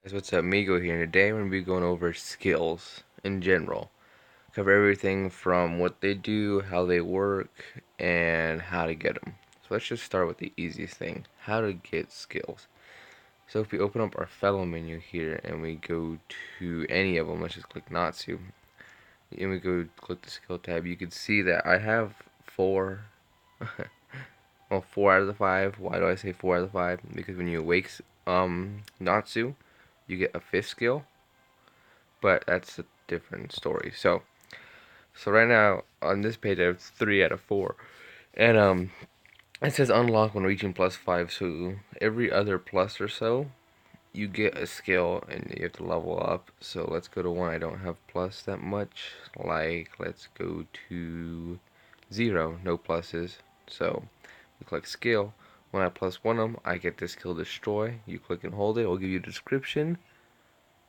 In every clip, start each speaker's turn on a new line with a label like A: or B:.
A: Guys, what's up? Migo here, and today I'm going to be going over skills in general. Cover everything from what they do, how they work, and how to get them. So let's just start with the easiest thing, how to get skills. So if we open up our fellow menu here and we go to any of them, let's just click Natsu, and we go click the skill tab, you can see that I have four, well, 4 out of the 5. Why do I say 4 out of the 5? Because when you awake Natsu, you get a 5th skill, but that's a different story. So right now on this page I have 3 out of 4, and it says unlock when reaching +5. So every other plus or so, you get a skill and you have to level up. So let's go to one I don't have plus that much. Like let's go to 0, no pluses. So we click skill. When I +1 them, I get this skill destroy. You click and hold it. It will give you a description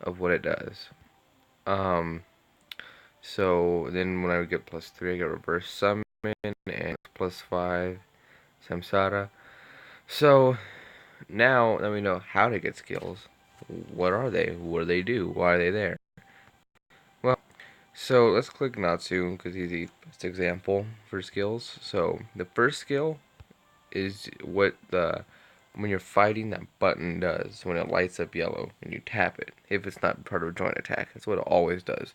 A: of what it does. So then when I get +3, I get reverse summon and +5 samsara. So now that we know how to get skills, what are they? What do they do? Why are they there? Well, so let's click Natsu because he's the best example for skills. So the first skill is what the when you're fighting, that button does when it lights up yellow and you tap it. If it's not part of a joint attack, that's what it always does.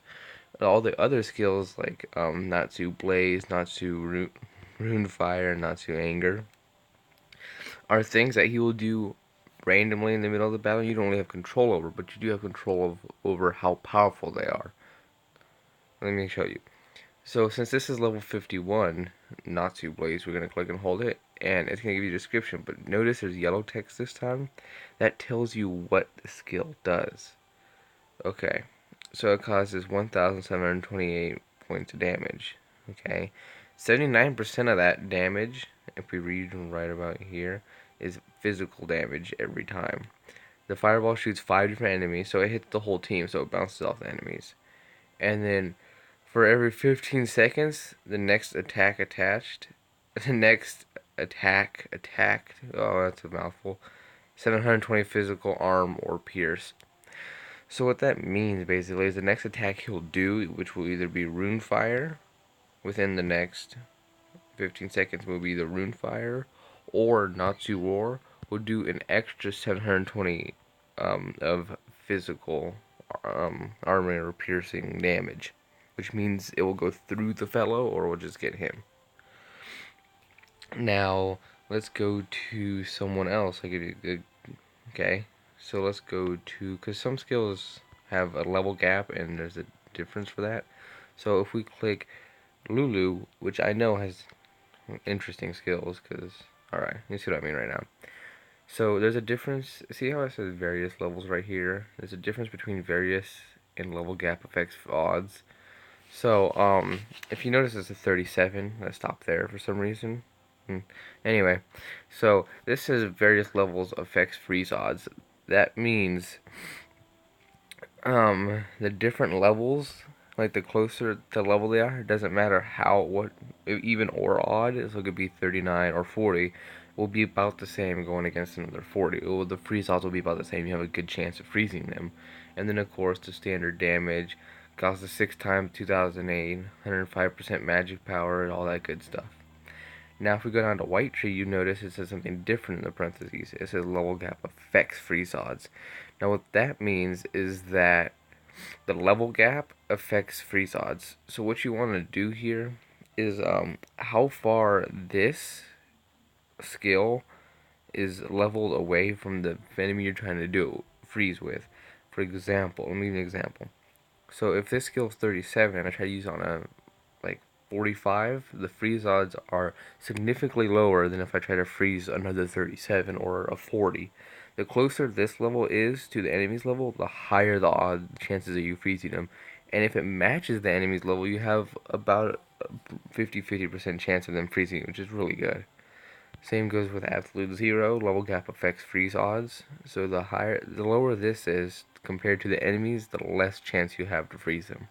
A: All the other skills like Natsu Blaze, Natsu Rune Fire, Natsu Anger are things that he will do randomly in the middle of the battle. You don't really have control over, but you do have control over how powerful they are. Let me show you. So since this is level 51, Natsu Blaze, we're going to click and hold it, and it's going to give you a description, but notice there's yellow text this time. That tells you what the skill does. Okay, so it causes 1,728 points of damage. Okay, 79% of that damage, if we read right about here, is physical damage every time. The fireball shoots 5 different enemies, so it hits the whole team, so it bounces off the enemies. And then for every 15 seconds, the next attack attached, the next attacked, oh, that's a mouthful, 720 physical, arm, or pierce. So what that means basically is the next attack he'll do, which will either be Rune Fire within the next 15 seconds, will be the Rune Fire, or Natsu Roar will do an extra 720 of physical armor or piercing damage, which means it will go through the fellow or will just get him. Now let's go to someone else. Okay. So let's go to, because some skills have a level gap and there's a difference for that. So if we click Lulu, which I know has interesting skills, because, alright, you see what I mean right now. So there's a difference, see how it says various levels right here? There's a difference between various and level gap effects odds. So, if you notice it's a 37, let's stop there for some reason. Anyway, so this says various levels affects freeze odds. That means the different levels, like the closer the level they are, it doesn't matter how, what, even or odd, so it could be 39 or 40, will be about the same going against another 40. Well, the freeze odds will be about the same. You have a good chance of freezing them. And then of course the standard damage causes 6 times 2008, 105% magic power, and all that good stuff. Now if we go down to White Tree, you notice it says something different in the parentheses. It says level gap affects freeze odds. Now what that means is that the level gap affects freeze odds. So what you want to do here is how far this skill is leveled away from the enemy you're trying to do freeze with. For example, let me give you an example. So if this skill is 37 and I try to use it on a like 45, the freeze odds are significantly lower than if I try to freeze another 37 or a 40. The closer this level is to the enemy's level, the higher the chances of you freezing them. And if it matches the enemy's level, you have about a 50% chance of them freezing, which is really good. Same goes with absolute zero. Level gap affects freeze odds. So the lower this is compared to the enemies, the less chance you have to freeze them.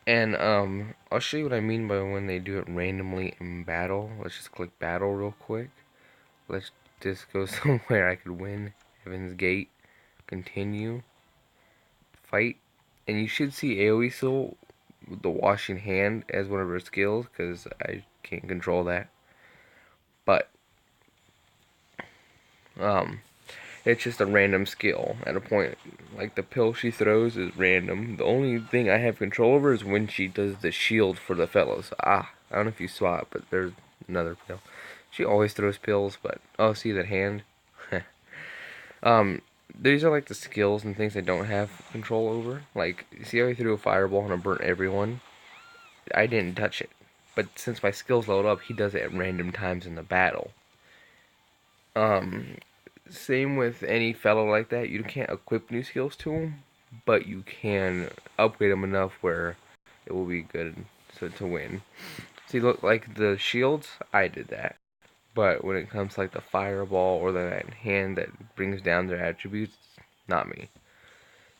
A: And I'll show you what I mean by when they do it randomly in battle. Let's just click battle real quick. Let's just go somewhere I could win. Heaven's Gate. continue fight, and you should see AoE Soul with the washing hand as one of her skills, because I can't control that. But um, it's just a random skill at a point. Like the pill she throws is random. The only thing I have control over is when she does the shield for the fellows. I don't know if you saw it, but there's another pill. She always throws pills, but oh, see that hand? These are like the skills and things I don't have control over. Like, see how he threw a fireball and it burnt everyone? I didn't touch it. But since my skills load up, he does it at random times in the battle. Um, Same with any fellow like that. You can't equip new skills to him, but you can upgrade them enough where it will be good to win. See, look, like the shields, I did that. But when it comes to like the fireball or that hand that brings down their attributes, not me.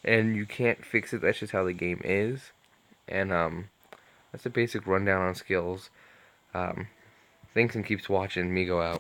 A: And you can't fix it. That's just how the game is. And that's a basic rundown on skills. Thanks and keeps watching. Me go out.